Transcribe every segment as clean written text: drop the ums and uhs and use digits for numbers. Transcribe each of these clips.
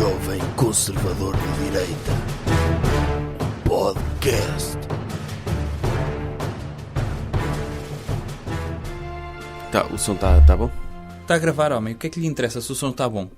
jovem conservador de direita. Podcast. Tá, o som tá bom? Está a gravar, homem. O que é que lhe interessa se o som está bom?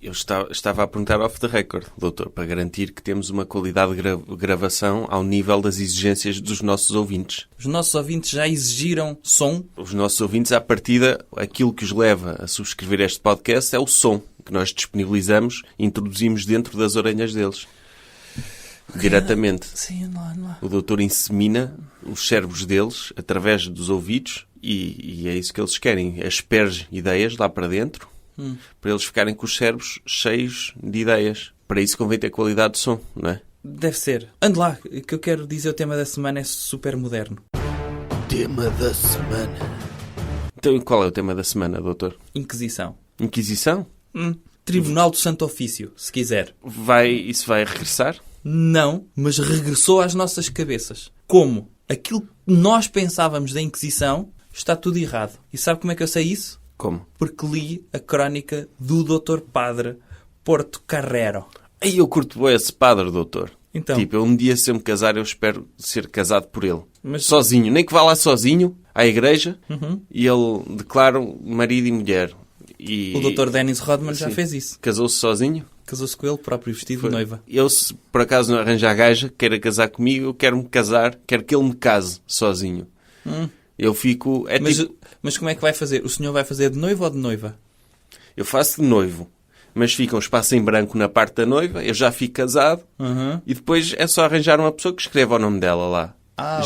Eu estava a perguntar off the record, doutor, para garantir que temos uma qualidade de gravação ao nível das exigências dos nossos ouvintes. Os nossos ouvintes já exigiram som? Os nossos ouvintes, à partida, aquilo que os leva a subscrever este podcast é o som que nós disponibilizamos e introduzimos dentro das orelhas deles. Diretamente. Sim, anda lá. O doutor insemina os cérebros deles através dos ouvidos e é isso que eles querem. Asperge ideias lá para dentro para eles ficarem com os cérebros cheios de ideias. Para isso convém ter qualidade de som, não é? Deve ser. Ande lá, que eu quero dizer o tema da semana é super moderno. Tema da semana. Então e qual é o tema da semana, doutor? Inquisição. Inquisição? Tribunal do Santo Ofício, se quiser. Isso vai regressar? Não, mas regressou às nossas cabeças. Como? Aquilo que nós pensávamos da Inquisição está tudo errado. E sabe como é que eu sei isso? Como? Porque li a crónica do Dr. Padre Portocarrero. Aí eu curto bem esse padre, doutor. Então? Tipo, eu um dia se eu me casar, eu espero ser casado por ele. Mas- Sozinho. Nem que vá lá sozinho à igreja e ele declara marido e mulher. E O Dr. Dennis Rodman já Sim. fez isso. Casou-se sozinho? Casou-se com ele próprio, vestido de noiva. Eu, se por acaso não arranjar gaja, queira casar comigo, eu quero-me casar, quero que ele me case sozinho. Eu fico... Mas como é que vai fazer? O senhor vai fazer de noivo ou de noiva? Eu faço de noivo, mas fica um espaço em branco na parte da noiva, eu já fico casado e depois é só arranjar uma pessoa que escreva o nome dela lá.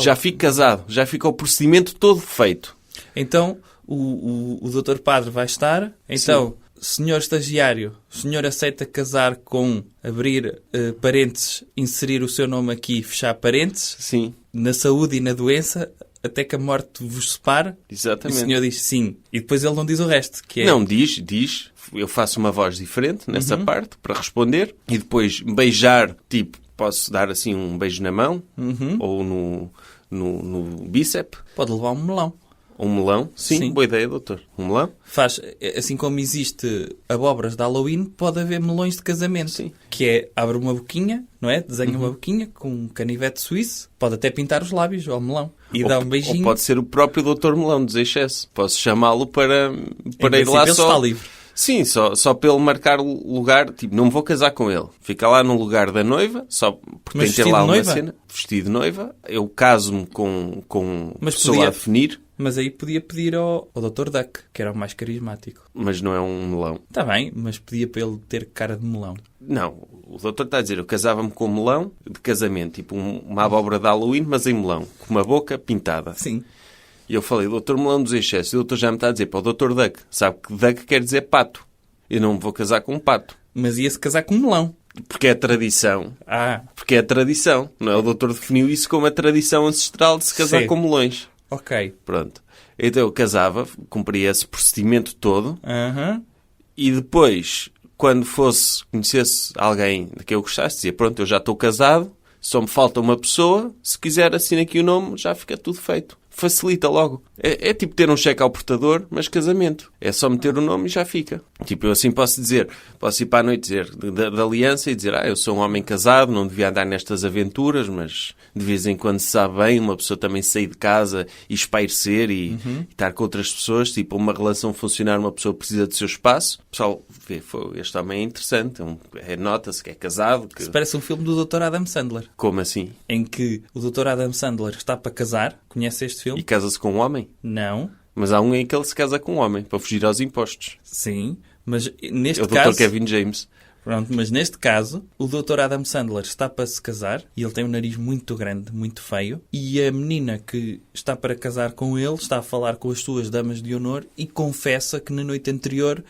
Já fico casado, já fica o procedimento todo feito. Então, o Dr. Padre vai estar. Então, senhor estagiário, o senhor aceita casar com abrir parênteses, inserir o seu nome aqui e fechar parênteses, Sim, na saúde e na doença, até que a morte vos separe? exatamente. E o senhor diz sim. E depois ele não diz o resto, que é... Não, diz. Eu faço uma voz diferente nessa parte para responder. E depois beijar, tipo, posso dar assim um beijo na mão ou no bíceps. Pode levar um melão. Um melão. Sim, boa ideia, doutor. Um melão. Faz, assim como existe abóboras de Halloween, pode haver melões de casamento. Sim. Que é, abre uma boquinha, não é? Desenha uma boquinha com um canivete suíço. Pode até pintar os lábios ao melão. E dá um beijinho. Ou pode ser o próprio doutor Melão, dos excesso. Posso chamá-lo para ir lá ele só... está livre. Sim, só para ele marcar o lugar. Tipo, não me vou casar com ele. Fica lá no lugar da noiva, só porque Mas tem que ter lá vestido de uma noiva? cena. Vestido de noiva. Eu caso-me com Mas pessoa podia- a definir, Mas aí podia pedir ao Dr. Duck, que era o mais carismático. mas não é um melão. Está bem, mas pedia para ele ter cara de melão. Não, o doutor está a dizer, eu casava-me com um melão de casamento, tipo uma abóbora de Halloween, mas em melão, com uma boca pintada. Sim. E eu falei, doutor Melão dos Excessos, e o doutor já me está a dizer para o doutor Duck, sabe que Duck quer dizer pato. Eu não me vou casar com um pato. Mas ia-se casar com um melão. Porque é tradição. Ah, Porque é tradição. Não é? O doutor definiu isso como a tradição ancestral de se casar Sim. com melões. ok. Pronto. Então eu casava, cumpria esse procedimento todo, Aham. e depois, quando conhecesse alguém de quem eu gostasse, dizia, pronto, eu já estou casado, só me falta uma pessoa, se quiser assina aqui o nome, já fica tudo feito. Facilita logo. É tipo ter um cheque ao portador, mas casamento. É só meter o nome e já fica. Tipo, eu assim posso ir para a noite dizer da aliança e dizer, eu sou um homem casado, não devia andar nestas aventuras, mas de vez em quando se sabe bem, uma pessoa também sair de casa e espairecer e estar com outras pessoas, tipo, uma relação funcionar, uma pessoa precisa do seu espaço. O pessoal vê, este homem é interessante, nota-se que é casado. Isso parece um filme do Dr. Adam Sandler, Como assim? em que o Dr. Adam Sandler está para casar. Conhece este filme? E casa-se com um homem? Não. Mas há um em que ele se casa com um homem, para fugir aos impostos. Sim. Mas neste É o Dr. caso... Kevin James. Pronto, mas neste caso, o Dr. Adam Sandler está para se casar e ele tem um nariz muito grande, muito feio. E a menina que está para casar com ele está a falar com as suas damas de honor e confessa que na noite anterior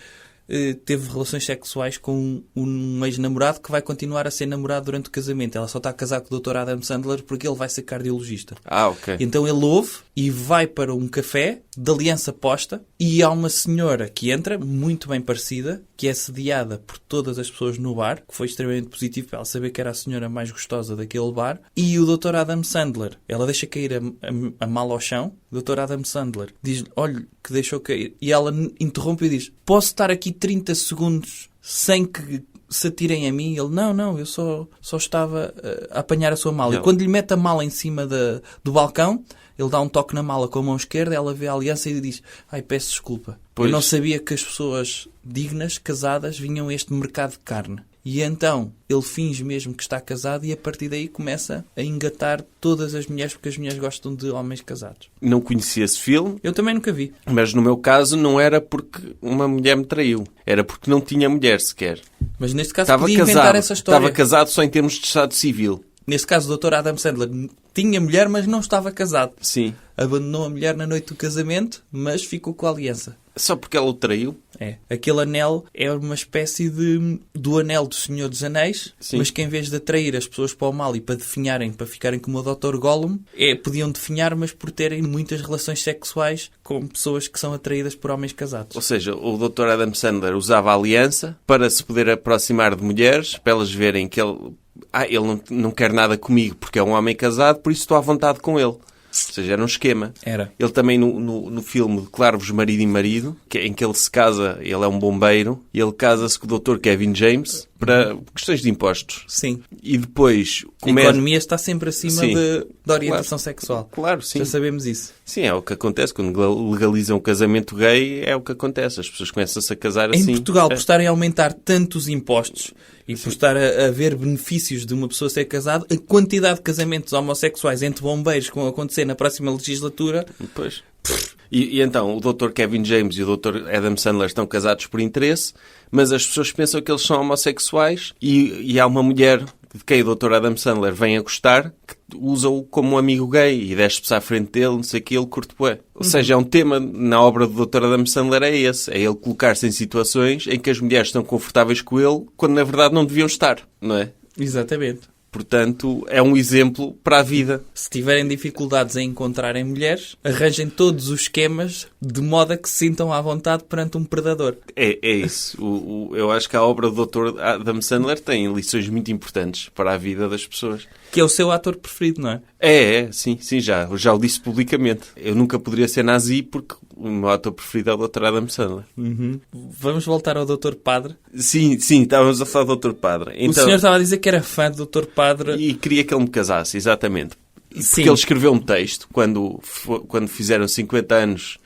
teve relações sexuais com um ex-namorado que vai continuar a ser namorado durante o casamento. Ela só está a casar com o Dr. Adam Sandler porque ele vai ser cardiologista. Ok. Então ele ouve e vai para um café de aliança posta e há uma senhora que entra, muito bem parecida, que é sediada por todas as pessoas no bar, que foi extremamente positivo para ela saber que era a senhora mais gostosa daquele bar, e o Dr. Adam Sandler, ela deixa cair a mala ao chão, o Dr. Adam Sandler diz, olha, que deixou cair, e ela interrompe e diz, posso estar aqui 30 segundos sem que se atirem a mim. Ele, não, eu só estava a apanhar a sua mala. Não. E quando lhe mete a mala em cima do balcão, ele dá um toque na mala com a mão esquerda, ela vê a aliança e diz, peço desculpa. Pois. Eu não sabia que as pessoas dignas, casadas, vinham a este mercado de carne. E então ele finge mesmo que está casado e a partir daí começa a engatar todas as mulheres, porque as mulheres gostam de homens casados. Não conhecia esse filme, Eu também nunca vi. mas no meu caso não era porque uma mulher me traiu. Era porque não tinha mulher sequer. Mas neste caso Estava podia inventar casado. essa história. Estava casado só em termos de estado civil. Neste caso, o Dr. Adam Sandler tinha mulher, mas não estava casado. Sim. Abandonou a mulher na noite do casamento, mas ficou com a aliança. Só porque ela o traiu. É. Aquele anel é uma espécie do anel do Senhor dos Anéis, Sim. mas que em vez de atrair as pessoas para o mal e para definharem, para ficarem como o Dr. Gollum, podiam definhar, mas por terem muitas relações sexuais com pessoas que são atraídas por homens casados. Ou seja, o Dr. Adam Sandler usava a aliança para se poder aproximar de mulheres, para elas verem que ele não quer nada comigo porque é um homem casado, por isso estou à vontade com ele. Ou seja, era um esquema. Era. Ele também no filme Declaro-vos Marido e Marido, em que ele se casa, ele é um bombeiro, e ele casa-se com o Dr. Kevin James para questões de impostos. Sim. E depois A economia está sempre acima Sim. da orientação sexual. Claro, sim. Já sabemos isso. Sim, é o que acontece. Quando legalizam o casamento gay, é o que acontece. As pessoas começam-se a casar assim. Em Portugal, por estarem a aumentar tantos impostos e por estar a haver benefícios de uma pessoa ser casada, a quantidade de casamentos homossexuais entre bombeiros que vão acontecer na próxima legislatura... Pois. E então, o Dr. Kevin James e o Dr. Adam Sandler estão casados por interesse, mas as pessoas pensam que eles são homossexuais e há uma mulher de quem o Dr. Adam Sandler vem a gostar que usa-o como um amigo gay e desce-se à frente dele, não sei o que, ele curte bué. Ou seja, é um tema na obra do Dr. Adam Sandler é esse. É ele colocar-se em situações em que as mulheres estão confortáveis com ele quando na verdade não deviam estar, não é? Exatamente. Portanto, é um exemplo para a vida. Se tiverem dificuldades em encontrarem mulheres, arranjem todos os esquemas de modo a que se sintam à vontade perante um predador. É isso. Eu acho que a obra do Dr. Adam Sandler tem lições muito importantes para a vida das pessoas. Que é o seu ator preferido, não é? Sim, já o disse publicamente. Eu nunca poderia ser nazi porque o meu ator preferido é o Dr. Adam Sandler. Vamos voltar ao Dr. Padre. Sim, estávamos a falar do Dr. Padre. O senhor estava a dizer que era fã do Dr. Padre. E queria que ele me casasse, exatamente. Porque Sim. ele escreveu um texto quando fizeram 50 anos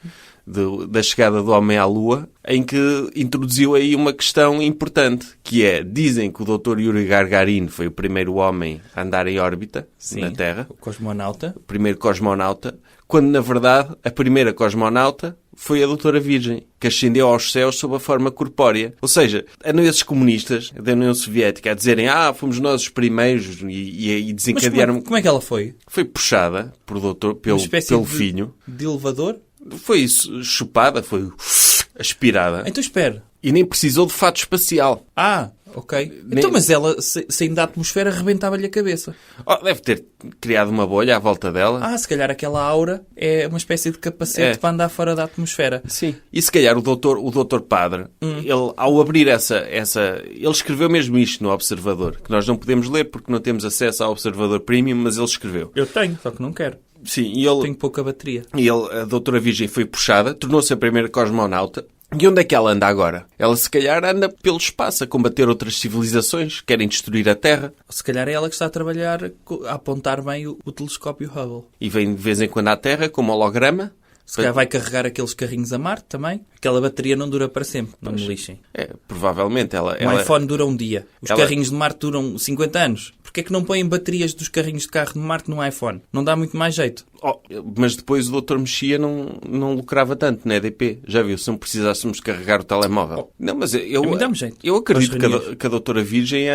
da chegada do homem à Lua, em que introduziu aí uma questão importante, que é, dizem que o Dr. Yuri Gagarin foi o primeiro homem a andar em órbita na Terra, O cosmonauta. o primeiro cosmonauta, quando na verdade a primeira cosmonauta foi a doutora Virgem, que ascendeu aos céus sob a forma corpórea. Ou seja, andam esses comunistas da União Soviética a dizerem fomos nós os primeiros e Mas desencadearam... como é que ela foi? Foi puxada por pelo Uma espécie pelo de- filho. De elevador? Foi isso, chupada, foi aspirada. Então espera. E nem precisou de fato espacial. Ok. Nem- Então, mas ela, saindo da atmosfera, arrebentava-lhe a cabeça. Deve ter criado uma bolha à volta dela. Se calhar aquela aura é uma espécie de capacete para andar fora da atmosfera. Sim. E se calhar o doutor Padre, ele, ao abrir ele escreveu mesmo isto no Observador, que nós não podemos ler porque não temos acesso ao Observador Premium, mas ele escreveu. Eu tenho, só que não quero. Sim, e ele, Tenho pouca bateria. a doutora Virgem foi puxada, tornou-se a primeira cosmonauta. E onde é que ela anda agora? Ela se calhar anda pelo espaço a combater outras civilizações que querem destruir a Terra. Se calhar é ela que está a trabalhar, a apontar bem o telescópio Hubble. E vem de vez em quando à Terra como holograma. Se calhar vai carregar aqueles carrinhos a Marte também. Aquela bateria não dura para sempre, não me lixem. Provavelmente ela... Um iPhone dura um dia. Os ela- carrinhos de Marte duram 50 anos. Porquê é que não põem baterias dos carrinhos de carro de Marte no iPhone? Não dá muito mais jeito. Mas depois o doutor Mexia não lucrava tanto na EDP. Já viu? Se não precisássemos carregar o telemóvel. Não, mas A mim dá-me jeito. eu acredito Para as reuniões. que a doutora Virgem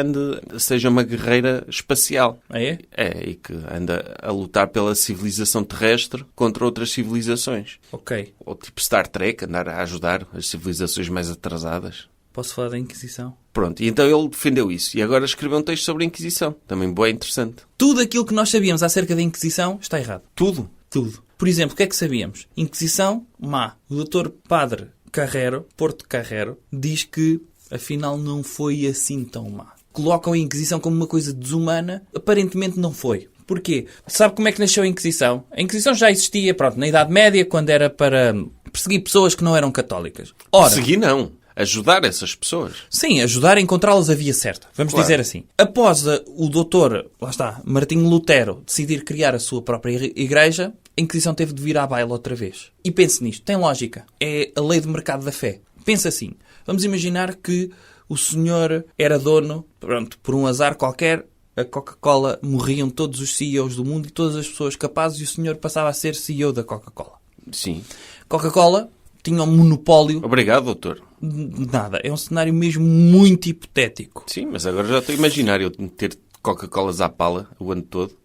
seja uma guerreira espacial. É? E que anda a lutar pela civilização terrestre contra outras civilizações. Ok. Ou tipo Star Trek, andar a ajudar as civilizações mais atrasadas. Posso falar da Inquisição? Pronto, e então ele defendeu isso. E agora escreveu um texto sobre a Inquisição. Também bem interessante. Tudo aquilo que nós sabíamos acerca da Inquisição está errado. Tudo. Tudo. Por exemplo, o que é que sabíamos? Inquisição, má. O Dr. Padre Carrero, Porto Carrero, diz que afinal não foi assim tão má. Colocam a Inquisição como uma coisa desumana. Aparentemente não foi. Porquê? Sabe como é que nasceu a Inquisição? A Inquisição já existia, na Idade Média, quando era para perseguir pessoas que não eram católicas. Ora, Persegui não. ajudar essas pessoas. Sim, ajudar a encontrá-las a via certa. Vamos Claro. dizer assim. Após o doutor, lá está, Martinho Lutero, decidir criar a sua própria igreja, a Inquisição teve de vir à baila outra vez. E pense nisto, tem lógica. É a lei de mercado da fé. Pensa assim, vamos imaginar que o senhor era dono, pronto, por um azar qualquer, a Coca-Cola, morriam todos os CEOs do mundo e todas as pessoas capazes e o senhor passava a ser CEO da Coca-Cola. Sim. Coca-Cola tinha um monopólio. Obrigado, doutor. Nada, é um cenário mesmo muito hipotético. Sim, mas agora já estou a imaginar eu ter Coca-Colas à pala o ano todo.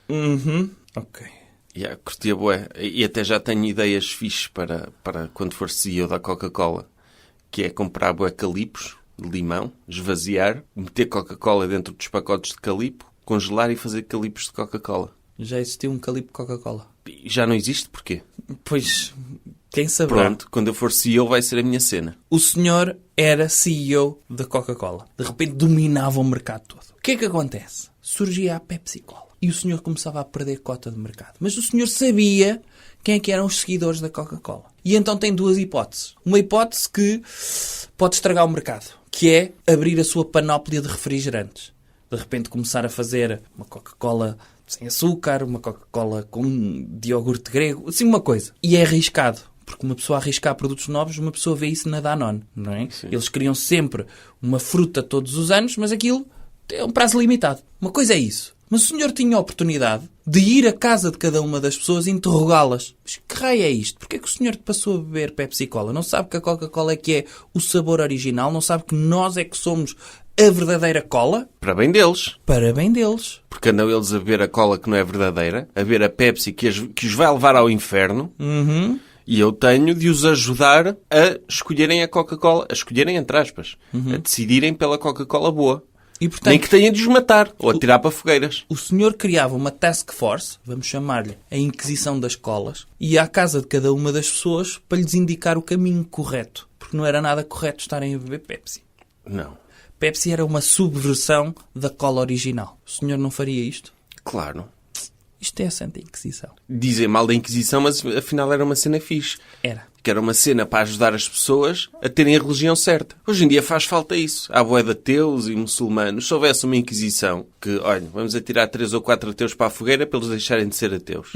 Ok. Curtia bué. E até já tenho ideias fixes para quando for CEO da Coca-Cola, que é comprar bué calipos de limão, esvaziar, meter Coca-Cola dentro dos pacotes de calipo, congelar e fazer calipos de Coca-Cola. Já existiu um calipo Coca-Cola. E já não existe, porquê? Pois, quem saberá? Pronto, quando eu for CEO vai ser a minha cena. O senhor era CEO da Coca-Cola. De repente dominava o mercado todo. O que é que acontece? Surgia a Pepsi-Cola. E o senhor começava a perder cota de mercado. Mas o senhor sabia quem é que eram os seguidores da Coca-Cola. E então tem duas hipóteses. Uma hipótese que pode estragar o mercado, que é abrir a sua panóplia de refrigerantes. De repente começar a fazer uma Coca-Cola sem açúcar, uma Coca-Cola com de iogurte grego, assim uma coisa. E é arriscado. Porque uma pessoa arriscar produtos novos, uma pessoa vê isso na Danone, não é? Sim. Eles criam sempre uma fruta todos os anos, mas aquilo é um prazo limitado. Uma coisa é isso. Mas o senhor tinha a oportunidade de ir à casa de cada uma das pessoas e interrogá-las. Mas que raio é isto? Porquê é que o senhor passou a beber Pepsi-Cola? Não sabe que a Coca-Cola é que é o sabor original? Não sabe que nós é que somos a verdadeira cola? Para bem deles. Para bem deles. Porque andam eles a beber a cola que não é verdadeira, a beber a Pepsi que os vai levar ao inferno. E eu tenho de os ajudar a escolherem a Coca-Cola, a escolherem entre aspas, a decidirem pela Coca-Cola boa. E, portanto, Nem que tenha de os matar ou atirar para fogueiras. o senhor criava uma task force, vamos chamar-lhe a Inquisição das Colas, e ia à casa de cada uma das pessoas para lhes indicar o caminho correto. Porque não era nada correto estarem a beber Pepsi. Não. Pepsi era uma subversão da cola original. O senhor não faria isto? Claro. Isto é a Santa Inquisição. Dizem mal da Inquisição, mas afinal era uma cena fixe. Era. Que era uma cena para ajudar as pessoas a terem a religião certa. Hoje em dia faz falta isso. Há bué de ateus e muçulmanos. Se houvesse uma Inquisição que, olha, vamos atirar 3 ou 4 ateus para a fogueira para eles deixarem de ser ateus.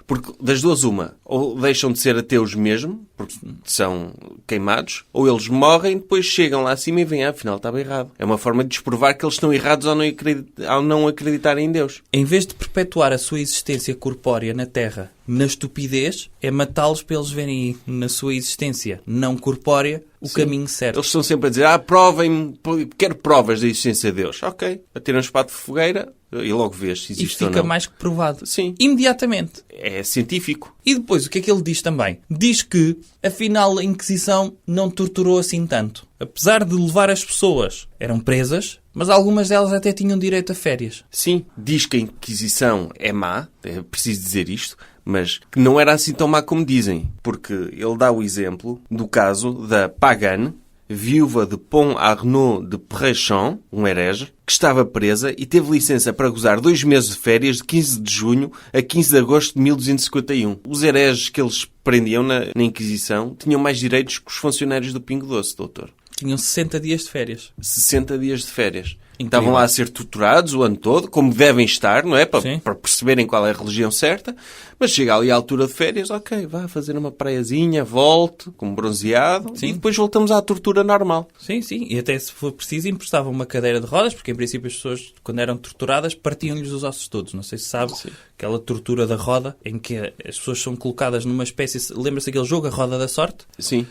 Porque das duas uma, ou deixam de ser ateus mesmo, porque são queimados, ou eles morrem, depois chegam lá acima e veem, afinal estava errado. É uma forma de desprovar que eles estão errados ao não acreditarem em Deus. Em vez de perpetuar a sua existência corpórea na Terra na estupidez, é matá-los para eles verem na sua existência não corpórea o caminho certo. Eles estão sempre a dizer, provem-me, quero provas da existência de Deus. Ok, atiram-nos para a fogueira e logo vês se E existe ou fica não. mais que provado. Sim. Imediatamente. É científico. E depois, o que é que ele diz também? Diz que, afinal, a Inquisição não torturou assim tanto. Apesar de levar as pessoas, eram presas, mas algumas delas até tinham direito a férias. Sim, diz que a Inquisição é má, é preciso dizer isto, mas que não era assim tão má como dizem. Porque ele dá o exemplo do caso da Pagane, viúva de Pont Arnaud de Perrechamp, um herege, que estava presa e teve licença para gozar 2 meses de férias de 15 de junho a 15 de agosto de 1251. Os hereges que eles prendiam na Inquisição tinham mais direitos que os funcionários do Pingo Doce, doutor. Tinham 60 dias de férias. 60 dias de férias. Incrível. Estavam lá a ser torturados o ano todo, como devem estar, não é? Sim. Para perceberem qual é a religião certa. Mas chega ali à altura de férias, ok, vá fazer uma praiazinha, volte, com bronzeado, Sim. e depois voltamos à tortura normal. Sim, sim. E até se for preciso, emprestavam uma cadeira de rodas, porque em princípio as pessoas, quando eram torturadas, partiam-lhes os ossos todos. Não sei se sabe, aquela tortura da roda, em que as pessoas são colocadas numa espécie... Lembra-se aquele jogo, a Roda da Sorte? Sim.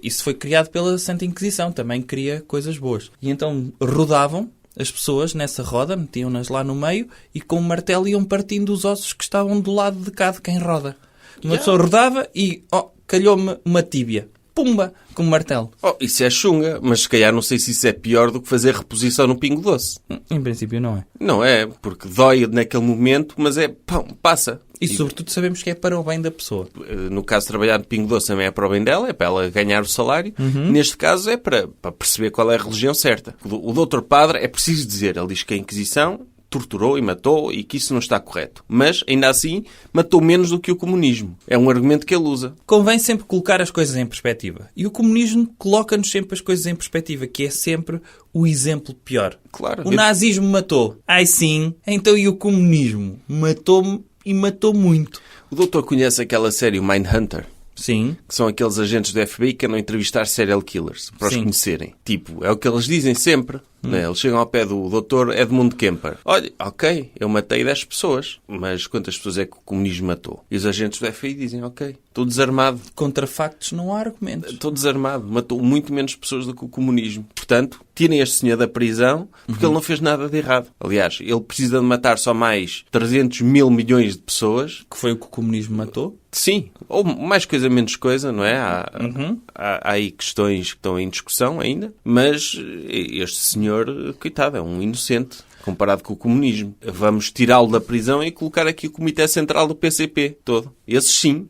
Isso foi criado pela Santa Inquisição, também cria coisas boas. E então rodavam as pessoas nessa roda, metiam-nas lá no meio e com o martelo iam partindo os ossos que estavam do lado de cá de quem roda. Uma pessoa rodava e, calhou-me uma tíbia. Pumba! Com o martelo. Isso é chunga, mas se calhar não sei se isso é pior do que fazer reposição no Pingo Doce. Em princípio não é. Não é, porque dói naquele momento, mas passa. E sobretudo sabemos que é para o bem da pessoa. No caso de trabalhar no Pingo Doce também é para o bem dela, é para ela ganhar o salário. Neste caso é para perceber qual é a religião certa. O doutor Padre, é preciso dizer, ele diz que a Inquisição torturou e matou e que isso não está correto. Mas, ainda assim, matou menos do que o comunismo. É um argumento que ele usa. Convém sempre colocar as coisas em perspectiva. E o comunismo coloca-nos sempre as coisas em perspectiva, que é sempre o exemplo pior. Claro. O nazismo matou. Ai sim. Então e o comunismo? Matou-me e matou muito. O doutor conhece aquela série, o Mindhunter? Sim. Que são aqueles agentes do FBI que andam a entrevistar serial killers, para os Sim. conhecerem. Tipo, é o que eles dizem sempre. Né? Eles chegam ao pé do Dr. Edmund Kemper. Olha, ok, eu matei 10 pessoas, mas quantas pessoas é que o comunismo matou? E os agentes do FBI dizem, ok, estou desarmado. Contra factos não há argumentos. Estou desarmado. Matou muito menos pessoas do que o comunismo. Portanto, tirem este senhor da prisão porque ele não fez nada de errado. Aliás, ele precisa de matar só mais 300 mil milhões de pessoas. Que foi o que o comunismo matou. Sim, ou mais coisa menos coisa, não é? Há aí questões que estão em discussão ainda, mas este senhor, coitado, é um inocente comparado com o comunismo. Vamos tirá-lo da prisão e colocar aqui o Comitê Central do PCP todo. Esses sim,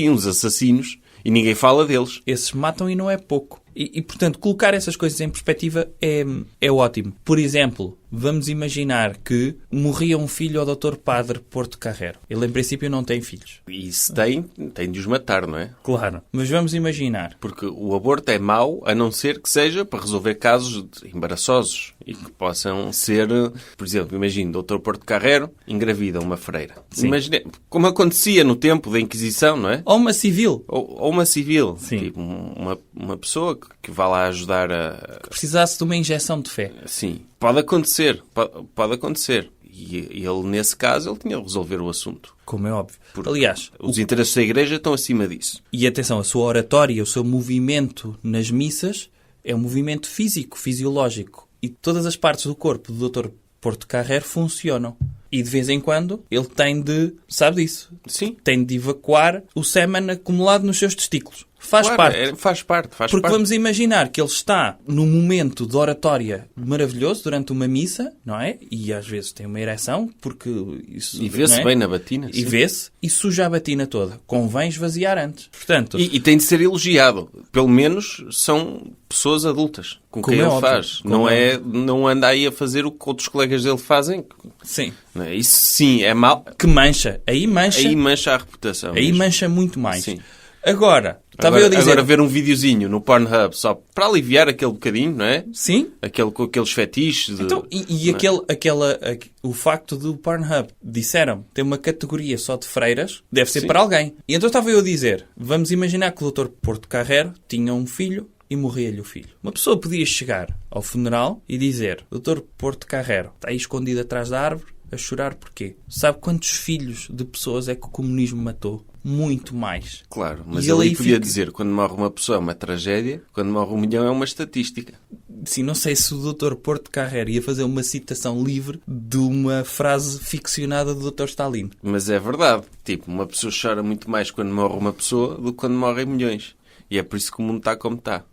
os assassinos, e ninguém fala deles. Esses matam e não é pouco. E, portanto, colocar essas coisas em perspectiva é ótimo. Por exemplo, vamos imaginar que morria um filho ao Dr. Padre Porto Carrero. Ele, em princípio, não tem filhos. E se tem de os matar, não é? Claro. Mas vamos imaginar. Porque o aborto é mau, a não ser que seja para resolver casos embaraçosos e que possam ser, por exemplo, imagine, o Dr. Porto Carrero engravida uma freira. Sim. Imagine, como acontecia no tempo da Inquisição, não é? Ou uma civil. Ou uma civil. Sim. Tipo, uma pessoa que vá lá ajudar a... Que precisasse de uma injeção de fé. Sim. Pode acontecer. Pode acontecer. E ele, nesse caso, ele tinha de resolver o assunto. Como é óbvio. Aliás, Os interesses da Igreja estão acima disso. e atenção, a sua oratória, o seu movimento nas missas é um movimento físico, fisiológico. E todas as partes do corpo do Dr. Porto Carrero funcionam. E de vez em quando ele tem de, sabe disso? Sim. Tem de evacuar o sêmen acumulado nos seus testículos. Faz Claro, parte. faz parte. Porque vamos imaginar que ele está num momento de oratória maravilhoso durante uma missa, não é? E às vezes tem uma ereção, porque isso... E vê-se não é? bem na batina. E sim. vê-se e suja a batina toda. Convém esvaziar antes. Portanto, E tem de ser elogiado. Pelo menos são pessoas adultas com Como quem é ele óbvio. faz. Como é Não anda aí a fazer o que outros colegas dele fazem. sim. Não é? Isso sim é mau. Que mancha. Aí mancha. Aí mancha a reputação. Aí mesmo. mancha muito mais. Sim. Agora, estava eu a dizer... Agora ver um videozinho no Pornhub só para aliviar aquele bocadinho, não é? Sim. Com aqueles fetiches. De... Então, o facto do Pornhub, disseram, tem uma categoria só de freiras, deve ser Sim. para alguém. E então estava eu a dizer, vamos imaginar que o Dr. Porto Carrero tinha um filho e morria-lhe o filho. Uma pessoa podia chegar ao funeral e dizer, Dr. Porto Carrero está aí escondido atrás da árvore a chorar porquê? Sabe quantos filhos de pessoas é que o comunismo matou? Muito mais. Claro, mas E ele aí aí podia fica- dizer, quando morre uma pessoa é uma tragédia, quando morre 1 milhão é uma estatística. Sim, não sei se o Dr. Porto Carrero ia fazer uma citação livre de uma frase ficcionada do Dr. Stalin. Mas é verdade. Tipo, uma pessoa chora muito mais quando morre uma pessoa do que quando morrem milhões. E é por isso que o mundo está como está.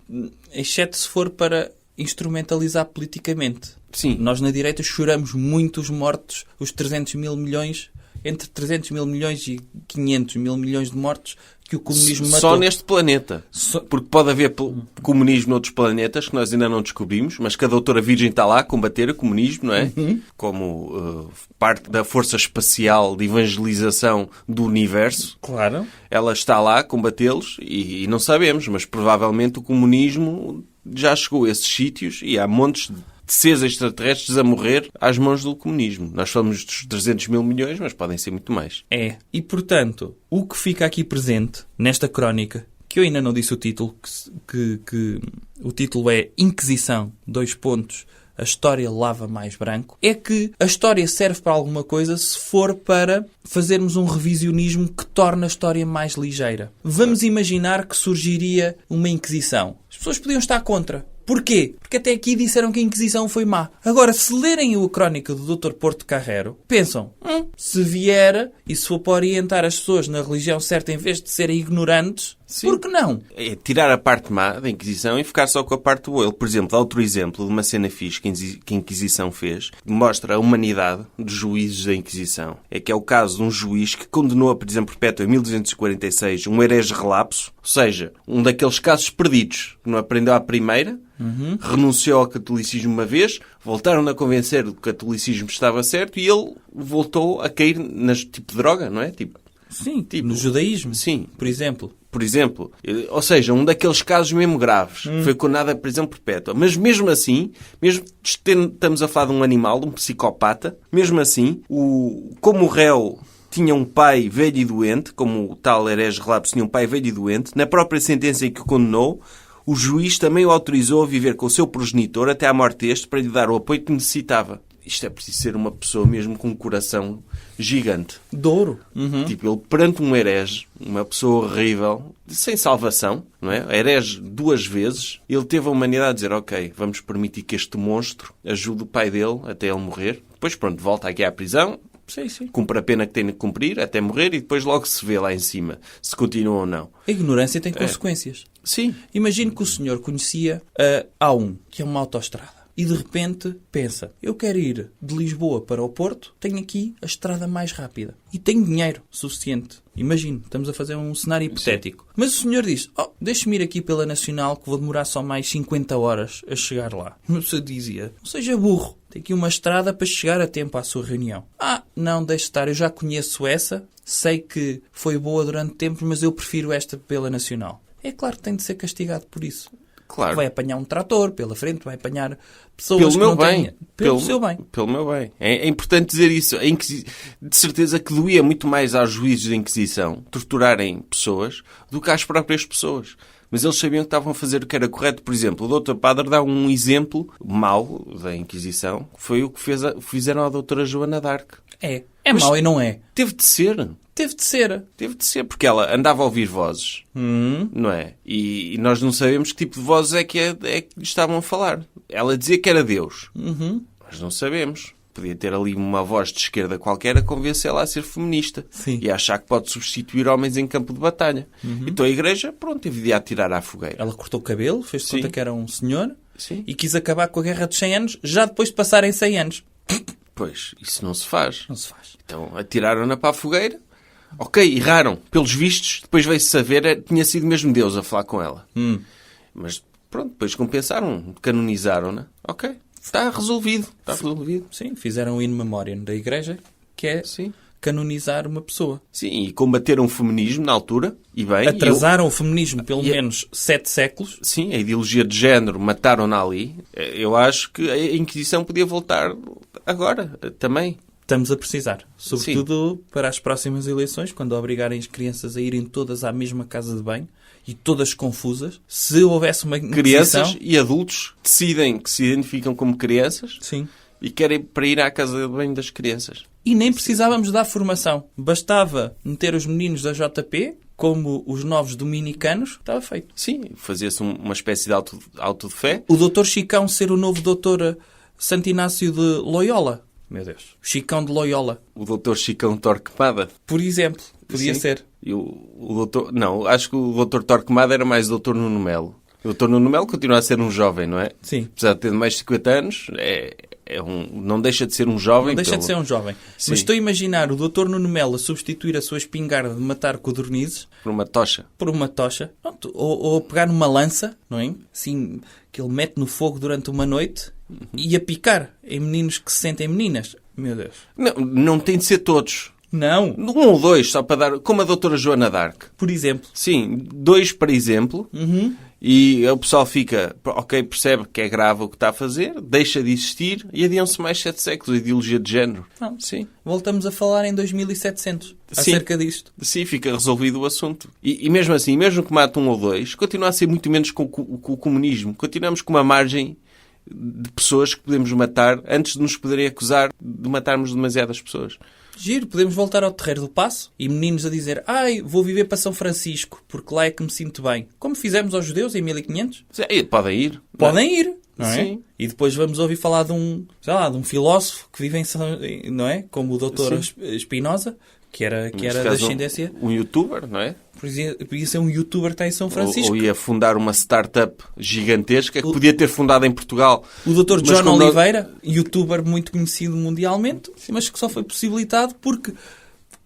Exceto se for para instrumentalizar politicamente. Sim. Nós na direita choramos muito os mortos, os 300 mil milhões, entre 300 mil milhões e 500 mil milhões de mortos que o comunismo matou. Só neste planeta. Só- Porque pode haver comunismo noutros planetas que nós ainda não descobrimos, mas que a doutora Virgem está lá a combater o comunismo, não é? Como parte da força espacial de evangelização do universo. Claro. Ela está lá a combatê-los e não sabemos, mas provavelmente o comunismo já chegou a esses sítios e há montes de seres extraterrestres a morrer às mãos do comunismo. Nós falamos dos 300 mil milhões, mas podem ser muito mais. É. E, portanto, o que fica aqui presente nesta crónica, que eu ainda não disse o título, que o título é Inquisição, : a história lava mais branco, é que a história serve para alguma coisa se for para fazermos um revisionismo que torna a história mais ligeira. Vamos imaginar que surgiria uma Inquisição. As pessoas podiam estar contra. Porquê? Porque até aqui disseram que a Inquisição foi má. Agora, se lerem a crónica do Dr. Porto Carrero, pensam, se vier e se for para orientar as pessoas na religião certa em vez de serem ignorantes, Sim. Por que não? É tirar a parte má da Inquisição e ficar só com a parte boa. Ele, por exemplo, dá outro exemplo de uma cena fixe que a Inquisição fez, que mostra a humanidade dos juízes da Inquisição. É que é o caso de um juiz que condenou a prisão perpétua em 1246 um herege relapso, ou seja, um daqueles casos perdidos, que não aprendeu à primeira, renunciou ao catolicismo uma vez, voltaram-no a convencer de que o catolicismo estava certo e ele voltou a cair nas tipo de droga, não é? Sim, Tipo, no judaísmo, sim. por exemplo. Por exemplo, ou seja, um daqueles casos mesmo graves, foi condenado à prisão perpétua. Mas mesmo assim, mesmo estamos a falar de um animal, de um psicopata, mesmo assim, como o réu tinha um pai velho e doente, como o tal herege relapso tinha um pai velho e doente, na própria sentença em que o condenou, o juiz também o autorizou a viver com o seu progenitor até à morte deste para lhe dar o apoio que necessitava. Isto é preciso ser uma pessoa mesmo com um coração gigante. Douro. Tipo, ele perante um herege, uma pessoa horrível, sem salvação, não é? Herege 2 vezes, ele teve a humanidade a dizer, ok, vamos permitir que este monstro ajude o pai dele até ele morrer. Depois, pronto, volta aqui à prisão, Sim. cumpre a pena que tem de cumprir até morrer e depois logo se vê lá em cima se continua ou não. A ignorância tem consequências. Sim. Imagino que o senhor conhecia a A1, que é uma autoestrada. E de repente pensa, eu quero ir de Lisboa para o Porto, tenho aqui a estrada mais rápida. E tenho dinheiro suficiente. Imagino, estamos a fazer um cenário hipotético. Sim. Mas o senhor diz, deixe-me ir aqui pela Nacional que vou demorar só mais 50 horas a chegar lá. A pessoa dizia, não seja burro, tem aqui uma estrada para chegar a tempo à sua reunião. Não, deixe estar, eu já conheço essa, sei que foi boa durante tempos, mas eu prefiro esta pela Nacional. É claro que tem de ser castigado por isso. Claro. Vai apanhar um trator pela frente, vai apanhar pessoas pelo que meu não bem. têm... Pelo seu bem. Pelo meu bem. É importante dizer isso. De certeza que doía muito mais aos juízes da Inquisição torturarem pessoas do que às próprias pessoas. Mas eles sabiam que estavam a fazer o que era correto. Por exemplo, o Dr. Padre dá um exemplo mau da Inquisição, que foi o que fizeram à doutora Joana d'Arc. Mas mau e não é. Teve de ser. Teve de ser. Teve de ser, porque ela andava a ouvir vozes, não é? E nós não sabemos que tipo de vozes é que estavam a falar. Ela dizia que era Deus. Nós não sabemos. Podia ter ali uma voz de esquerda qualquer a convencê-la a ser feminista. Sim. E a achar que pode substituir homens em campo de batalha. Então a Igreja, pronto, teve de atirar à fogueira. Ela cortou o cabelo, fez de conta que era um senhor. Sim. E quis acabar com a Guerra dos 100 anos, já depois de passarem 100 anos. Pois, isso não se faz. Não se faz. Então atiraram-na para a fogueira. Ok, erraram. Pelos vistos, depois veio-se saber, tinha sido mesmo Deus a falar com ela. Mas pronto, depois compensaram, canonizaram-na. Ok, está resolvido. Está resolvido. Sim, fizeram o in memoriam da Igreja, que é canonizar uma pessoa. Sim, e combateram o feminismo na altura, e bem. Atrasaram o feminismo pelo menos 7 séculos. Sim, a ideologia de género mataram-na ali. Eu acho que a Inquisição podia voltar agora também. Estamos a precisar. Sobretudo para as próximas eleições, quando obrigarem as crianças a irem todas à mesma casa de banho e todas confusas. Se houvesse uma crianças e adultos decidem que se identificam como crianças e querem para ir à casa de banho das crianças. E nem precisávamos dar formação. Bastava meter os meninos da JP, como os novos dominicanos, estava feito. Sim, fazia-se uma espécie de auto de fé. O Dr. Chicão ser o novo Dr. Santo Inácio de Loyola. Meu Deus. Chicão de Loyola. O Dr. Chicão Torquemada. Por exemplo. Podia ser. E o doutor... Não, acho que o Dr. Torquemada era mais o Dr. Nuno Melo. O Dr. Nuno Melo continua a ser um jovem, não é? Sim. Apesar de ter mais de 50 anos, não deixa de ser um jovem. Não deixa de ser um jovem. Sim. Mas estou a imaginar o Dr. Nuno Melo a substituir a sua espingarda de matar codornizes... Por uma tocha. Por uma tocha. Pronto. Ou pegar numa lança, não é? Assim, que ele mete no fogo durante uma noite e a picar em meninos que se sentem meninas. Meu Deus. Não tem de ser todos. Não. 1 ou 2, só para dar... Como a doutora Joana d'Arc. Por exemplo. Sim, 2 para exemplo. E o pessoal fica... Ok, percebe que é grave o que está a fazer, deixa de existir e adiam-se mais 7 séculos. A ideologia de género. Sim. Voltamos a falar em 2700 acerca disto. Sim, fica resolvido o assunto. E mesmo assim, mesmo que mate 1 ou 2, continua a ser muito menos com o comunismo. Continuamos com uma margem de pessoas que podemos matar antes de nos poderem acusar de matarmos demasiadas pessoas. Giro, podemos voltar ao Terreiro do Paço e meninos a dizer vou viver para São Francisco, porque lá é que me sinto bem. Como fizemos aos judeus em 1500? Podem ir. Podem ir, não é? Sim. E depois vamos ouvir falar de um filósofo que vive não é? Como o Dr. Spinoza, que era Neste da caso, ascendência. um youtuber, não é? Podia ser um youtuber que está em São Francisco. Ou ia fundar uma startup gigantesca que podia ter fundado em Portugal. O Dr. Mas John como nós- Oliveira, youtuber muito conhecido mundialmente, mas que só foi possibilitado porque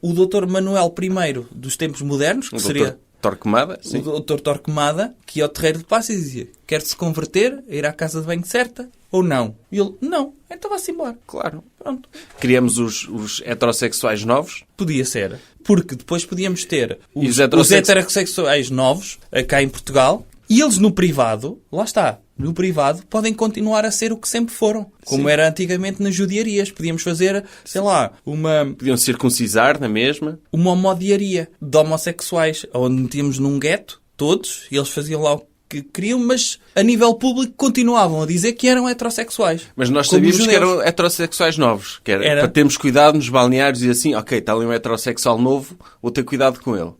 o Dr. Manuel I dos tempos modernos, que O seria Dr. Torquemada, sim. o Dr. Torquemada, que ia ao terreiro de Passos e dizia: quer-se converter, ir à casa de banho certa ou não? E ele: não, então vá-se embora. Claro. Pronto. Criamos os heterossexuais novos. Podia ser. Porque depois podíamos ter E os os heterossexuais novos, cá em Portugal, e eles no privado, lá está, no privado, podem continuar a ser o que sempre foram. Como Sim. era antigamente nas judiarias. Podíamos fazer, sei lá, uma Podiam circuncisar na mesma. homodiaria de homossexuais, onde metíamos num gueto, todos, e eles faziam lá o que queriam, mas a nível público continuavam a dizer que eram heterossexuais. Mas nós Como os sabíamos que judeus. eram heterossexuais novos. Que era Era. para termos cuidado nos balneários e assim, ok, está ali um heterossexual novo, vou ter cuidado com ele.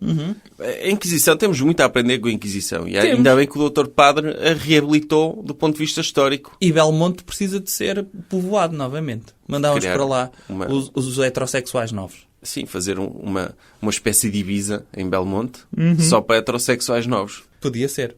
A Inquisição, temos muito a aprender com a Inquisição. E Temos. ainda bem que o Dr. Padre a reabilitou do ponto de vista histórico. E Belmonte precisa de ser povoado novamente. Mandávamos Criar para lá uma- os heterossexuais novos. Sim, fazer uma espécie de Ibiza em Belmonte, só para heterossexuais novos. Podia ser.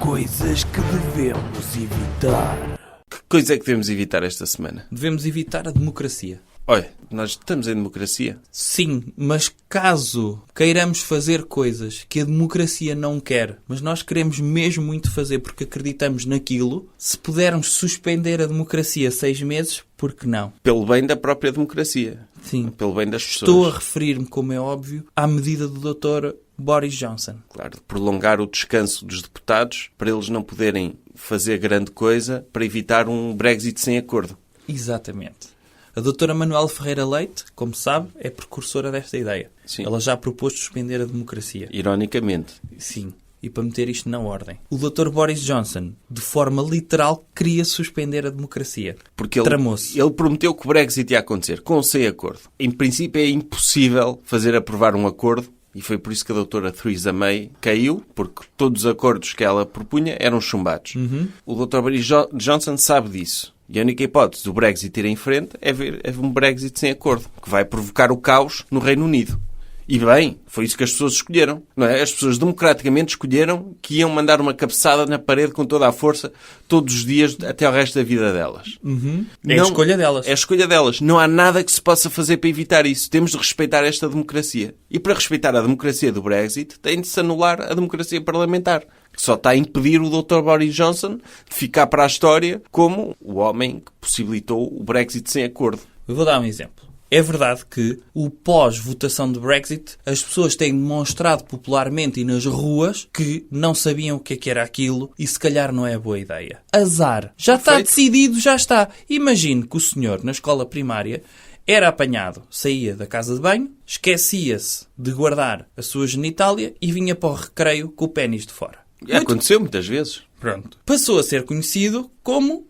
Coisas que devemos evitar. Que coisa é que devemos evitar esta semana? Devemos evitar a democracia. Olha, nós estamos em democracia. Sim, mas caso queiramos fazer coisas que a democracia não quer, mas nós queremos mesmo muito fazer porque acreditamos naquilo, se pudermos suspender a democracia 6 meses, por que não? Pelo bem da própria democracia. Sim. Pelo bem das pessoas. Estou a referir-me, como é óbvio, à medida do Dr. Boris Johnson. Claro, de prolongar o descanso dos deputados para eles não poderem fazer grande coisa para evitar um Brexit sem acordo. Exatamente. A doutora Manuela Ferreira Leite, como sabe, é precursora desta ideia. Sim. Ela já propôs suspender a democracia. Ironicamente. Sim. E para meter isto na ordem. O Dr. Boris Johnson, de forma literal, queria suspender a democracia. Porque ele, Tramou-se. ele prometeu que o Brexit ia acontecer, com ou sem acordo. Em princípio é impossível fazer aprovar um acordo, e foi por isso que a doutora Theresa May caiu, porque todos os acordos que ela propunha eram chumbados. O Dr. Boris Johnson sabe disso. E a única hipótese do Brexit ir em frente é ver um Brexit sem acordo, que vai provocar o caos no Reino Unido. E bem, foi isso que as pessoas escolheram. Não é? As pessoas democraticamente escolheram que iam mandar uma cabeçada na parede com toda a força todos os dias até ao resto da vida delas. É a escolha delas. É a escolha delas. Não há nada que se possa fazer para evitar isso. Temos de respeitar esta democracia. E para respeitar a democracia do Brexit, tem de se anular a democracia parlamentar, que só está a impedir o Dr. Boris Johnson de ficar para a história como o homem que possibilitou o Brexit sem acordo. Eu vou dar um exemplo. É verdade que, o pós-votação de Brexit, as pessoas têm demonstrado popularmente e nas ruas que não sabiam o que era aquilo e se calhar não é boa ideia. Azar. Já está Perfeito. decidido, já está. Imagine que o senhor, na escola primária, era apanhado, saía da casa de banho, esquecia-se de guardar a sua genitália e vinha para o recreio com o pénis de fora. Aconteceu muitas vezes. Pronto. Passou a ser conhecido como...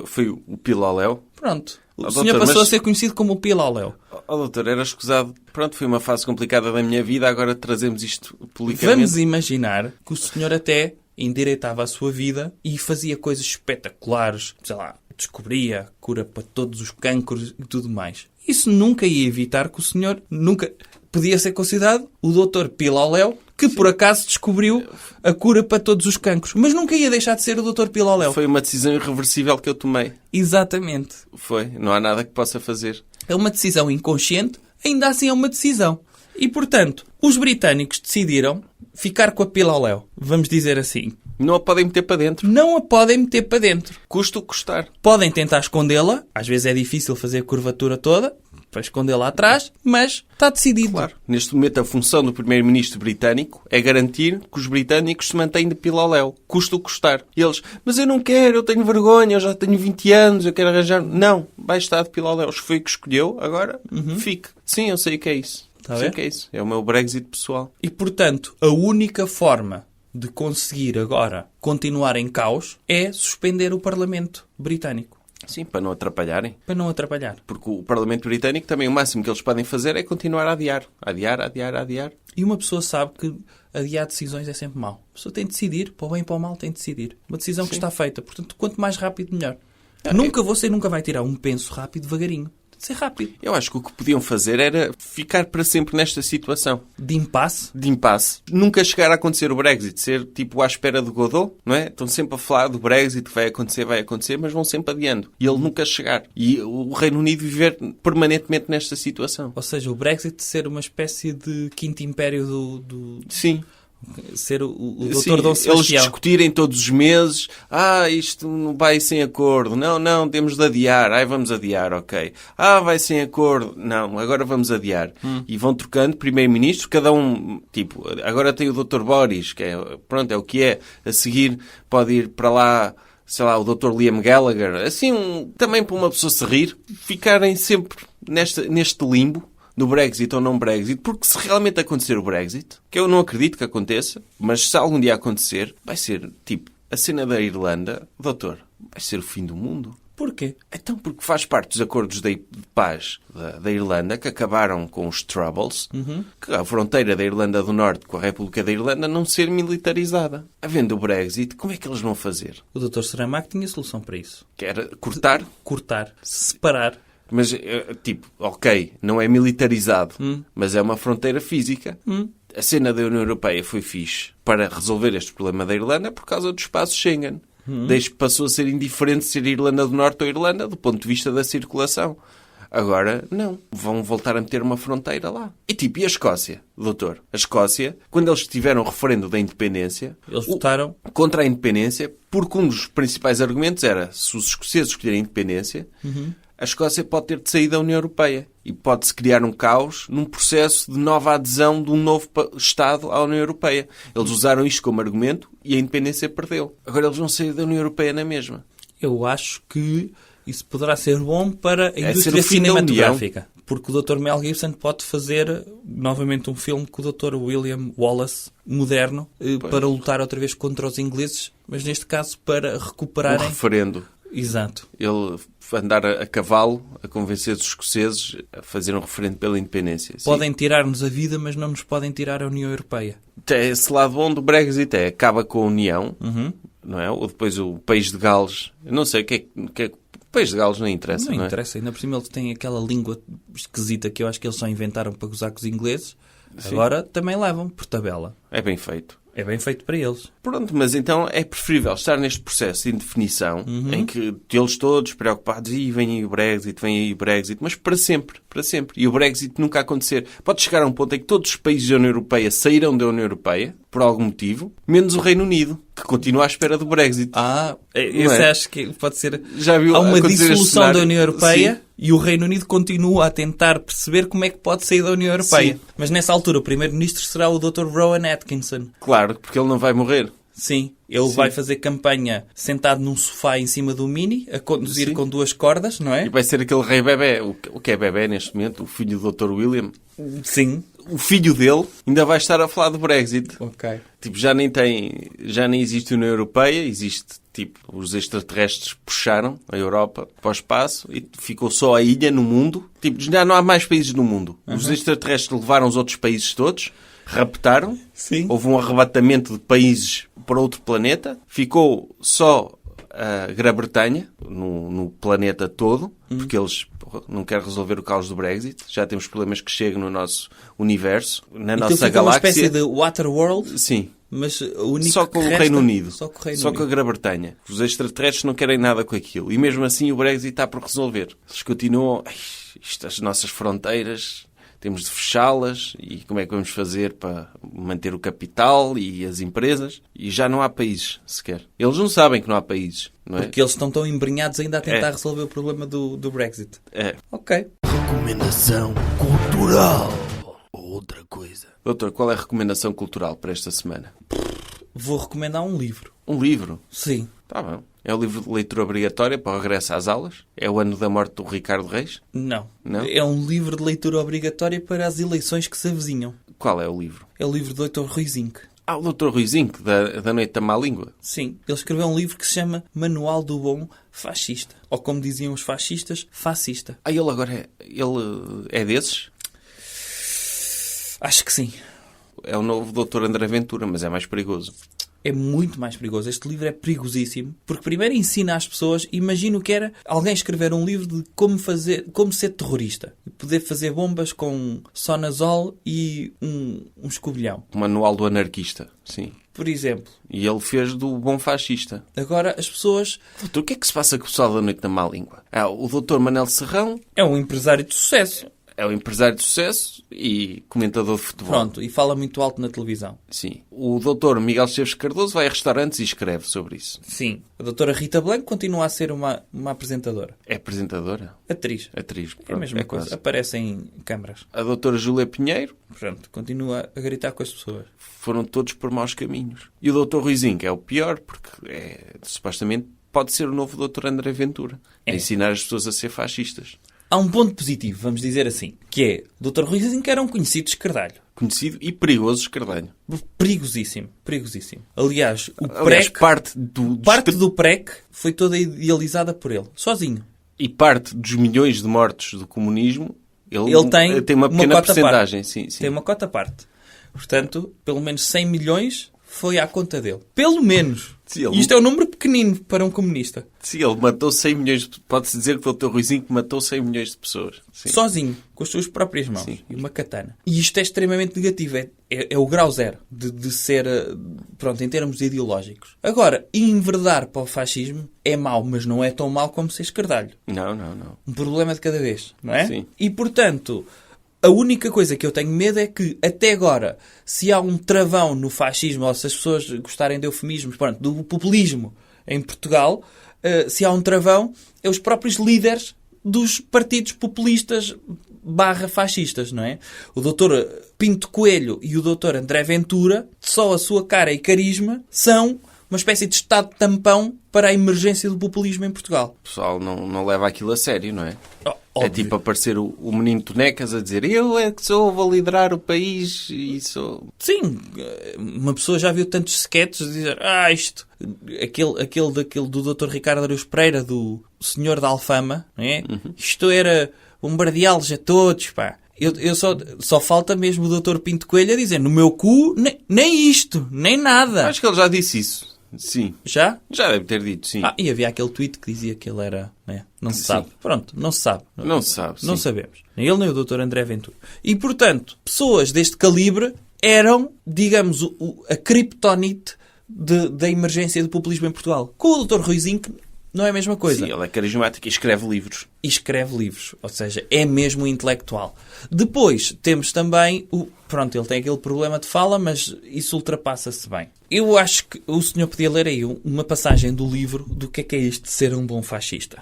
Foi o Piloléu. Pronto. O Oh, senhor doutor, passou mas- a ser conhecido como o Piloléu. Oh, doutor, era escusado. Pronto, foi uma fase complicada da minha vida, agora trazemos isto publicamente. Vamos imaginar que o senhor até endireitava a sua vida e fazia coisas espetaculares. Sei lá, descobria cura para todos os cancros e tudo mais. Isso nunca ia evitar que o senhor nunca... Podia ser considerado o Dr. Piloléu, que por acaso descobriu a cura para todos os cancros. Mas nunca ia deixar de ser o Dr. Piloléu. Foi uma decisão irreversível que eu tomei. Exatamente. Foi. Não há nada que possa fazer. É uma decisão inconsciente, ainda assim é uma decisão. E, portanto, os britânicos decidiram ficar com a Piloléu. Vamos dizer assim. Não a podem meter para dentro. Não a podem meter para dentro. Custa o que custar. Podem tentar escondê-la. Às vezes é difícil fazer a curvatura toda para escondê-la atrás, mas está decidido. Claro. Neste momento, a função do primeiro-ministro britânico é garantir que os britânicos se mantêm de piloléu. Custa o que custar. E eles, mas eu não quero, eu tenho vergonha, eu já tenho 20 anos, eu quero arranjar... Não, vai estar de piloléu. Foi o que escolheu, agora fique. Sim, eu sei o que é isso. Tá Sei bem? o que é isso. É o meu Brexit pessoal. E, portanto, a única forma de conseguir agora continuar em caos é suspender o Parlamento britânico. Sim, para não atrapalharem. Para não atrapalhar. Porque o Parlamento Britânico também o máximo que eles podem fazer é continuar a adiar. Adiar, adiar, adiar. E uma pessoa sabe que adiar decisões é sempre mau. A pessoa tem de decidir, para o bem e para o mal tem de decidir. Uma decisão que está feita. Portanto, quanto mais rápido, melhor. Nunca vai tirar um penso rápido devagarinho. ser rápido. Eu acho que o que podiam fazer era ficar para sempre nesta situação De impasse. de impasse. Nunca chegar a acontecer o Brexit, ser tipo à espera do Godot, não é? Estão sempre a falar do Brexit, vai acontecer, mas vão sempre adiando. E ele nunca chegar. E o Reino Unido viver permanentemente nesta situação. Ou seja, o Brexit ser uma espécie de quinto império Sim. ser o Sim, Dr. Dom eles Sebastião. discutirem todos os meses, isto não vai sem acordo, não, temos de adiar, vamos adiar, ok. Vai sem acordo, não, agora vamos adiar. E vão trocando primeiro-ministro, cada um, tipo, agora tem o Dr. Boris, que é o que é, a seguir pode ir para lá, sei lá, o Dr. Liam Gallagher, assim, também para uma pessoa se rir, ficarem sempre neste limbo, no Brexit ou não Brexit, porque se realmente acontecer o Brexit, que eu não acredito que aconteça, mas se algum dia acontecer, vai ser, tipo, a cena da Irlanda, doutor, vai ser o fim do mundo. Porquê? Então, porque faz parte dos acordos de paz da Irlanda, que acabaram com os Troubles, que a fronteira da Irlanda do Norte com a República da Irlanda não ser militarizada. Havendo o Brexit, como é que eles vão fazer? O Dr. Saramago tinha solução para isso. Que era cortar? Cortar, separar. Mas, tipo, ok, não é militarizado, mas é uma fronteira física. A cena da União Europeia foi fixe para resolver este problema da Irlanda por causa do espaço Schengen. Desde que passou a ser indiferente ser Irlanda do Norte ou Irlanda do ponto de vista da circulação. Agora, não. Vão voltar a meter uma fronteira lá. E a Escócia, doutor? A Escócia, quando eles tiveram o referendo da independência... Eles votaram... Contra a independência, porque um dos principais argumentos era, se os escoceses escolherem a independência... A Escócia pode ter de sair da União Europeia e pode-se criar um caos num processo de nova adesão de um novo Estado à União Europeia. Eles usaram isto como argumento e a independência perdeu. Agora eles vão sair da União Europeia na mesma. Eu acho que isso poderá ser bom para a ser indústria o fim da cinematográfica. Porque o Dr. Mel Gibson pode fazer novamente um filme com o Dr. William Wallace, moderno, para lutar outra vez contra os ingleses, mas neste caso para Um recuperarem... referendo. Exato. Ele andar a cavalo a convencer os escoceses a fazer um referendo pela independência. Sim. Podem tirar-nos a vida, mas não nos podem tirar a União Europeia. Tem esse lado bom do Brexit, acaba com a União, não é? Ou depois o país de Gales, eu não sei o que é. O país de Gales não interessa, não é? Não interessa, ainda por cima eles têm aquela língua esquisita que eu acho que eles só inventaram para gozar com os ingleses. Sim. Agora também levam por tabela. É bem feito. É bem feito para eles. Pronto, mas então é preferível estar neste processo de indefinição em que eles todos preocupados, vem aí o Brexit, mas para sempre. E o Brexit nunca acontecer. Pode chegar a um ponto em que todos os países da União Europeia saíram da União Europeia, por algum motivo, menos o Reino Unido, que continua à espera do Brexit. Esse acho que pode ser... Já viu Há uma acontecer este dissolução cenário? da União Europeia... Sim. E o Reino Unido continua a tentar perceber como é que pode sair da União Europeia. Sim. Mas nessa altura o Primeiro-Ministro será o Dr. Rowan Atkinson. Claro, porque ele não vai morrer. Sim. Ele vai fazer campanha sentado num sofá em cima do Mini, a conduzir Sim. com 2 cordas, não é? E vai ser aquele rei bebé. O que é bebé neste momento? O filho do Dr. William. Sim. O filho dele ainda vai estar a falar do Brexit. Ok. Tipo, já nem existe a União Europeia, existe, tipo, os extraterrestres puxaram a Europa para o espaço e ficou só a ilha no mundo. Tipo, já não há mais países no mundo. Os extraterrestres levaram os outros países todos, raptaram, Sim. houve um arrebatamento de países para outro planeta, ficou só a Grã-Bretanha no planeta todo, porque eles não querem resolver o caos do Brexit. Já temos problemas que chegam no nosso universo, na Então nossa fica galáxia. uma espécie de Waterworld, Sim. mas o único Só com que o resta- Reino Unido. Só com o Reino Só com a Unido. Grã-Bretanha. Os extraterrestres não querem nada com aquilo. E mesmo assim o Brexit está por resolver. Eles continuam... As nossas fronteiras... Temos de fechá-las e como é que vamos fazer para manter o capital e as empresas? E já não há países sequer. Eles não sabem que não há países, não é? Porque eles estão tão embrenhados ainda a tentar resolver o problema do Brexit. É. Ok. Recomendação cultural. Outra coisa. Doutor, qual é a recomendação cultural para esta semana? Vou recomendar um livro. Um livro? Sim. Está bem. É o livro de leitura obrigatória para o regresso às aulas? É o ano da morte do Ricardo Reis? Não. Não? É um livro de leitura obrigatória para as eleições que se avizinham. Qual é o livro? É o livro do Dr. Rui Zinck. O Dr. Rui Zinck, da Noite da Má Língua. Sim. Ele escreveu um livro que se chama Manual do Bom Fascista. Ou como diziam os fascistas, fascista. Ele agora é desses? Acho que sim. É o novo Dr. André Ventura, mas é mais perigoso. é muito mais perigoso. Este livro é perigosíssimo, porque primeiro ensina às pessoas, imagina o que era alguém escrever um livro de como ser terrorista. Poder fazer bombas com sonazol e um escobilhão. O manual do anarquista, sim. Por exemplo. E ele fez do bom fascista. Agora as pessoas... Doutor, o que é que se passa com o pessoal da noite da má língua? O doutor Manel Serrão É um empresário de sucesso. é um empresário de sucesso e comentador de futebol. Pronto, e fala muito alto na televisão. Sim. O doutor Miguel Esteves Cardoso vai a restaurantes e escreve sobre isso. Sim. A doutora Rita Blanco continua a ser uma apresentadora. É apresentadora? Atriz. Atriz. É a Pronto, mesma coisa. quase. Aparece em câmaras. A doutora Júlia Pinheiro Pronto, continua a gritar com as pessoas. foram todos por maus caminhos. E o doutor Ruizinho, que é o pior, porque supostamente pode ser o novo doutor André Ventura. A ensinar as pessoas a ser fascistas. Há um ponto positivo, vamos dizer assim, que é o Dr. Ruizinho, que era um conhecido escardalho. Conhecido e perigoso escardalho. Perigosíssimo, perigosíssimo. Aliás, Aliás, parte do PREC foi toda idealizada por ele, sozinho. E parte dos milhões de mortos do comunismo, ele tem uma pequena cota percentagem. parte. Sim, sim. Tem uma cota à parte. Portanto, pelo menos 100 milhões foi à conta dele. Pelo menos. Sim, ele... E isto é um número pequenino para um comunista. Sim, ele matou 100 milhões... Pode-se dizer que o Dr. Ruizinho matou 100 milhões de pessoas. Sim. Sozinho, com as suas próprias mãos. Sim. E uma katana. E isto é extremamente negativo. É o grau zero de ser, pronto, em termos ideológicos. Agora, enverdar para o fascismo é mau, mas não é tão mau como ser escardalho. Não. Um problema de cada vez, não é? Sim. E, portanto, a única coisa que eu tenho medo é que, até agora, se há um travão no fascismo, ou se as pessoas gostarem de eufemismos, pronto, do populismo em Portugal, se há um travão, é os próprios líderes dos partidos populistas /fascistas, não é? O doutor Pinto Coelho e o doutor André Ventura, só a sua cara e carisma, são uma espécie de estado tampão para a emergência do populismo em Portugal. O pessoal não leva aquilo a sério, não é? É Óbvio. tipo aparecer o menino Tonecas a dizer eu é que sou, vou liderar o país e sou... Sim, uma pessoa já viu tantos sketches a dizer isto... Aquele do Dr. Ricardo Araújo Pereira, do Senhor da Alfama, não é? Isto era bombardeá-los a todos, pá. Eu só falta mesmo o Dr. Pinto Coelho a dizer no meu cu, nem isto, nem nada. Acho que ele já disse isso. Sim. Já? Já deve ter dito, sim. E havia aquele tweet que dizia que ele era... Né? Não se Sim. sabe. Pronto, não se sabe. Não se sabe, Não sim. sabemos. Nem ele nem o Dr. André Ventura. E, portanto, pessoas deste calibre eram, digamos, a criptonite da emergência do populismo em Portugal. Com o Dr. Ruizinho, que não é a mesma coisa. Sim, ele é carismático e escreve livros. E escreve livros. Ou seja, é mesmo intelectual. Depois, temos também Pronto, ele tem aquele problema de fala, mas isso ultrapassa-se bem. Eu acho que o senhor podia ler aí uma passagem do livro do que é isto de ser um bom fascista.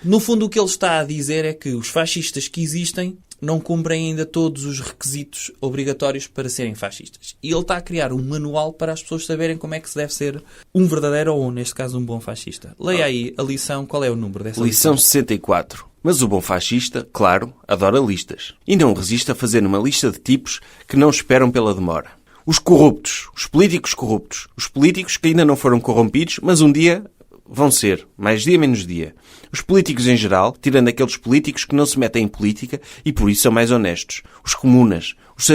No fundo, o que ele está a dizer é que os fascistas que existem não cumprem ainda todos os requisitos obrigatórios para serem fascistas. E ele está a criar um manual para as pessoas saberem como é que se deve ser um verdadeiro ou, neste caso, um bom fascista. Leia aí a lição. Qual é o número dessa Lição 64. Mas o bom fascista, claro, adora listas. E não resiste a fazer uma lista de tipos que não esperam pela demora. Os corruptos, os políticos que ainda não foram corrompidos, mas um dia vão ser, mais dia menos dia. Os políticos em geral, tirando aqueles políticos que não se metem em política e por isso são mais honestos. Os comunas,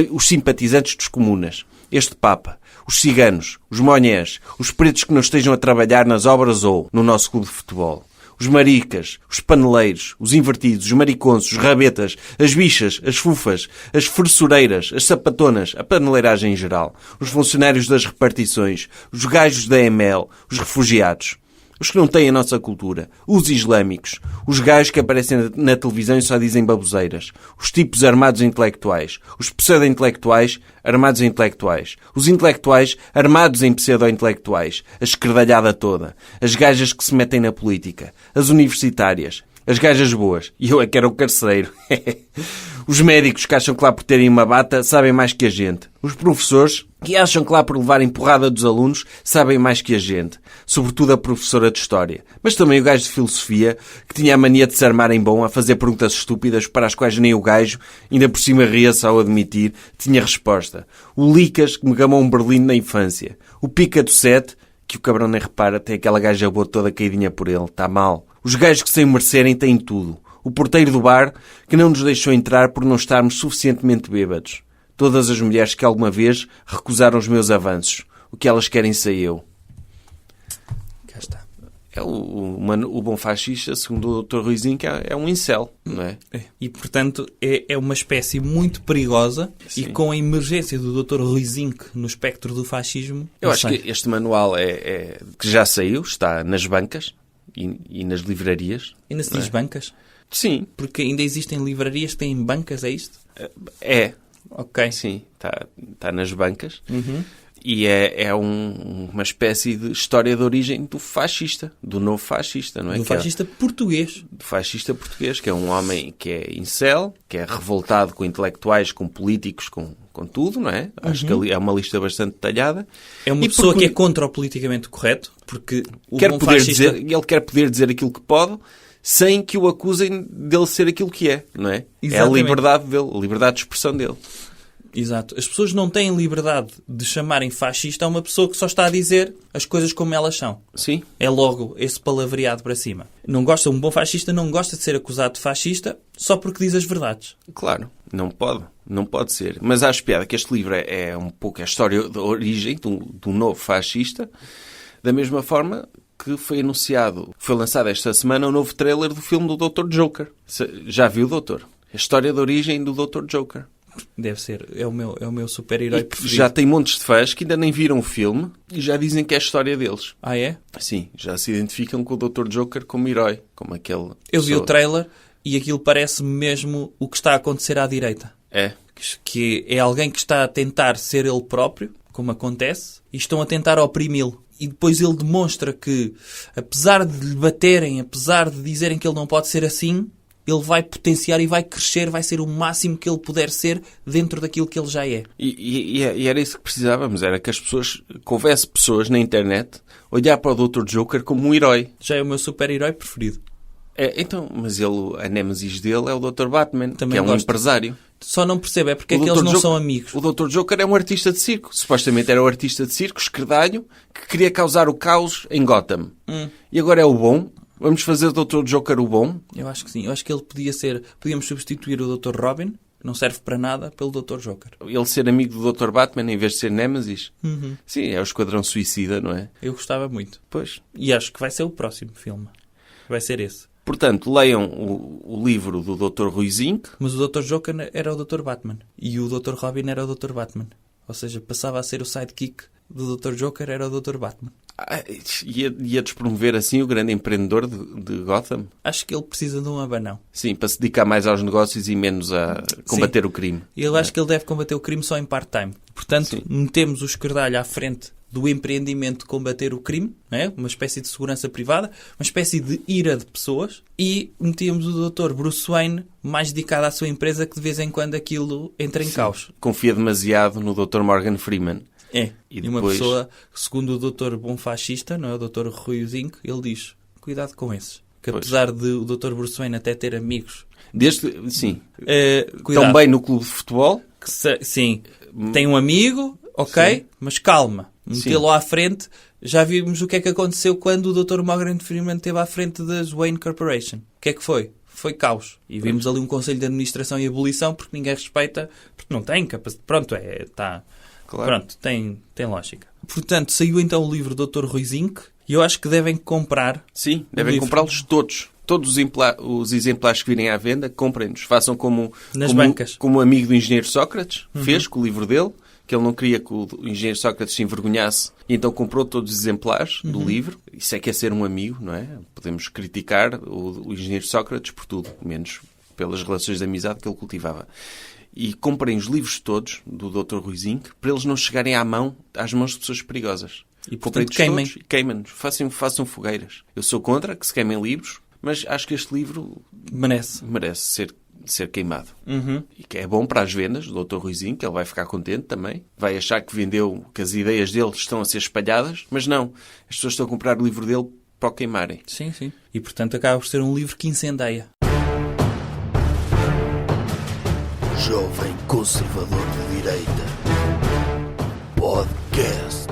os simpatizantes dos comunas. Este Papa, os ciganos, os monhés, os pretos que não estejam a trabalhar nas obras ou no nosso clube de futebol. Os maricas, os paneleiros, os invertidos, os mariconsos, os rabetas, as bichas, as fufas, as fressureiras, as sapatonas, a paneleiragem em geral, os funcionários das repartições, os gajos da EML, os refugiados. Os que não têm a nossa cultura, os islâmicos, os gajos que aparecem na televisão e só dizem baboseiras, os tipos armados intelectuais, os pseudo-intelectuais armados em intelectuais, os intelectuais armados em pseudo-intelectuais, a esquerdalhada toda, as gajas que se metem na política, as universitárias, as gajas boas, e eu é que era o carcereiro. Os médicos que acham que lá por terem uma bata sabem mais que a gente. Os professores que acham que lá por levarem porrada dos alunos sabem mais que a gente. Sobretudo a professora de História. Mas também o gajo de Filosofia, que tinha a mania de se armar em bom a fazer perguntas estúpidas para as quais nem o gajo, ainda por cima ria-se ao admitir, tinha resposta. O Licas, que me gamou um berlino na infância. O Pica do Sete, que o cabrão nem repara, tem aquela gaja boa toda caidinha por ele. Está mal. Os gajos que sem merecerem têm tudo. O porteiro do bar, que não nos deixou entrar por não estarmos suficientemente bêbados. Todas as mulheres que alguma vez recusaram os meus avanços. o que elas querem sei eu. Cá está. É o bom fascista, segundo o Dr. Ruizinho, que é um incel, não é? E, portanto, é uma espécie muito perigosa. Sim. E com a emergência do Dr. Ruizinho no espectro do fascismo... Eu acho que este manual que já saiu, está nas bancas e nas livrarias. Ainda se diz bancas? Sim. Porque ainda existem livrarias que têm bancas, é isto? É. Ok. Sim, está nas bancas. Uhum. E é uma espécie de história de origem do fascista, do novo fascista, não é? Do fascista português. Do fascista português, que é um homem que é incel, que é revoltado com intelectuais, com políticos, com tudo, não é? Acho que ali é uma lista bastante detalhada. É uma pessoa que é contra o politicamente correto, porque o quer bom poder fascista... ele quer poder dizer aquilo que pode, sem que o acusem dele ser aquilo que é, não é? Exatamente. É a liberdade dele, a liberdade de expressão dele. Exato. As pessoas não têm liberdade de chamarem fascista a uma pessoa que só está a dizer as coisas como elas são. Sim. É logo esse palavreado para cima. Um bom fascista não gosta de ser acusado de fascista só porque diz as verdades. Claro, não pode ser. Mas acho piada que este livro é um pouco a história da origem do novo fascista, da mesma forma que foi lançado esta semana o novo trailer do filme do Dr. Joker. Já viu, doutor? A história da origem do Dr. Joker. Deve ser. É o meu super-herói preferido. Já tem montes de fãs que ainda nem viram o filme e já dizem que é a história deles. Ah, é? Sim, já se identificam com o Dr. Joker como herói, como aquele... Eu vi o trailer e aquilo parece mesmo o que está a acontecer à direita. É. Que é alguém que está a tentar ser ele próprio, como acontece, e estão a tentar oprimi-lo. E depois ele demonstra que, apesar de lhe baterem, apesar de dizerem que ele não pode ser assim... ele vai potenciar e vai crescer, vai ser o máximo que ele puder ser dentro daquilo que ele já é. E era isso que precisávamos, era que houvesse pessoas na internet olhar para o Dr. Joker como um herói. Já é o meu super-herói preferido. Então, mas a nêmesis dele é o Dr. Batman, Também que é um gosto. Empresário. Só não percebo, é porque é que eles não são amigos. O Dr. Joker é um artista de circo. Supostamente era um artista de circo, esquerdalho, que queria causar o caos em Gotham. E agora é o bom. Vamos fazer o Dr. Joker o bom? Eu acho que sim. Eu acho que ele podíamos substituir o Dr. Robin, que não serve para nada, pelo Dr. Joker. Ele ser amigo do Dr. Batman em vez de ser Nêmesis? Sim, é o Esquadrão Suicida, não é? Eu gostava muito. Pois. E acho que vai ser o próximo filme. Vai ser esse. Portanto, leiam o livro do Dr. Ruizinho. Mas o Dr. Joker era o Dr. Batman. E o Dr. Robin era o Dr. Batman. Ou seja, passava a ser o sidekick do Dr. Joker, era o Dr. Batman. Ia despromover assim o grande empreendedor de Gotham? Acho que ele precisa de um abanão. Sim, para se dedicar mais aos negócios e menos a combater o crime. Eu acho que ele deve combater o crime só em part-time. Portanto, metemos o esquerdalho à frente do empreendimento de combater o crime, não é? Uma espécie de segurança privada, uma espécie de ira de pessoas, e metíamos o Dr. Bruce Wayne mais dedicado à sua empresa, que de vez em quando aquilo entra em caos. Confia demasiado no Dr. Morgan Freeman. É. E uma depois... pessoa, segundo o Dr. Bom Fascista, não é? O Dr. Ruizinho, ele diz, cuidado com esses. Que apesar de o Dr. Bruce Wayne até ter amigos... Sim. Cuidado. Também no clube de futebol. Sim. Tem um amigo, ok, sim. Mas calma. Metê-lo à frente. Já vimos o que é que aconteceu quando o Dr. Morgan Freeman esteve à frente da Wayne Corporation. O que é que foi? Foi caos. E vimos ali um conselho de administração e abolição porque ninguém respeita, porque não tem capacidade. Pronto, está... Claro. Pronto, tem lógica. Portanto, saiu então o livro do Dr. Ruizinho e eu acho que devem comprar. Sim, devem comprá-los todos. Todos os exemplares que virem à venda, comprem-nos. Façam como o amigo do engenheiro Sócrates fez com o livro dele, que ele não queria que o engenheiro Sócrates se envergonhasse, e então comprou todos os exemplares do livro. Isso é que é ser um amigo, não é? Podemos criticar o engenheiro Sócrates por tudo, menos pelas relações de amizade que ele cultivava. E comprem os livros todos do Dr. Ruizinho para eles não chegarem às mãos de pessoas perigosas. E portanto queimem. Queimem-nos. Façam fogueiras. Eu sou contra que se queimem livros, mas acho que este livro merece ser queimado. E que é bom para as vendas do Dr. Ruizinho, que ele vai ficar contente também. Vai achar que vendeu, que as ideias dele estão a ser espalhadas, mas não. As pessoas estão a comprar o livro dele para o queimarem. Sim, sim. E portanto acaba por ser um livro que incendeia. Jovem Conservador de Direita Podcast.